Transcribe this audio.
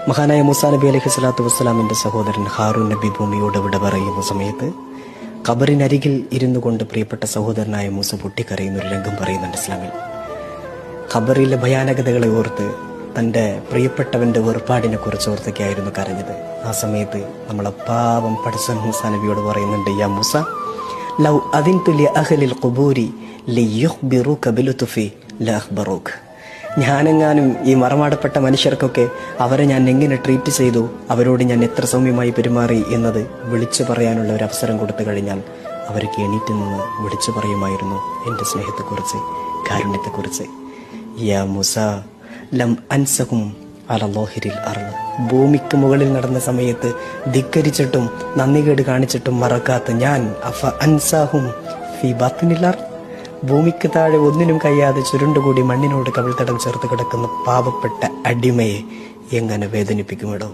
മഹാനായ മൂസാ നബി അലൈഹി സ്വലാത്തു വസ്സലാമിന്റെ സഹോദരൻ ഹാറൂൻ നബി ഭൂമിയോട് വിട പറയുന്ന സമയത്ത് ഖബറിനരികിൽ ഇരുന്നു കൊണ്ട് പ്രിയപ്പെട്ട സഹോദരനായ മൂസ പൊട്ടിക്കരയുന്ന ഒരു രംഗം പറയുന്നുണ്ട് ഇസ്ലാമിൽ. ഖബറിലെ ഭയാനകതകളെ ഓർത്ത് തൻ്റെ പ്രിയപ്പെട്ടവന്റെ വേർപാടിനെ കുറിച്ച് ഓർത്തൊക്കെയായിരുന്നു കരഞ്ഞത്. ആ സമയത്ത് നമ്മളെ പാവം പഠിച്ച മൂസാ നബിയോട് പറയുന്നുണ്ട്, യാ മൂസ ലൗ അദിൻതു ലി അഹ്ലിൽ ഖുബൂരി ലിയുഖ്ബിറുക ബിലുത്ഫി ലഅഖ്ബറൂക. ഞാനെങ്ങാനും ഈ മറമാടപ്പെട്ട മനുഷ്യർക്കൊക്കെ അവരെ ഞാൻ എങ്ങനെ ട്രീറ്റ് ചെയ്തു, അവരോട് ഞാൻ എത്ര സൗമ്യമായി പെരുമാറി എന്നത് വിളിച്ചു പറയാനുള്ള ഒരു അവസരം കൊടുത്തു കഴിഞ്ഞാൽ അവർക്ക് എണീറ്റ് നിന്ന് വിളിച്ചു പറയുമായിരുന്നു എൻ്റെ സ്നേഹത്തെക്കുറിച്ച്, കാരുണ്യത്തെക്കുറിച്ച്. യാ മൂസ ലം അൻസഹും അലല്ലാഹിരിൽ അർള്. ഭൂമിക്ക് മുകളിൽ നടന്ന സമയത്ത് ധിക്കരിച്ചിട്ടും നന്ദികേട് കാണിച്ചിട്ടും മറക്കാത്ത ഞാൻ അഫ അൻസാഹും ഫി ബാത്തിനിൽ അർള്. ഭൂമിക്ക് താഴെ ഒന്നിനും കഴിയാതെ ചുരുണ്ടുകൂടി മണ്ണിനോട് കവിൾത്തടം ചേർത്ത് കിടക്കുന്ന പാവപ്പെട്ട അടിമയെ എങ്ങനെ വേദനിപ്പിക്കുമിടോ?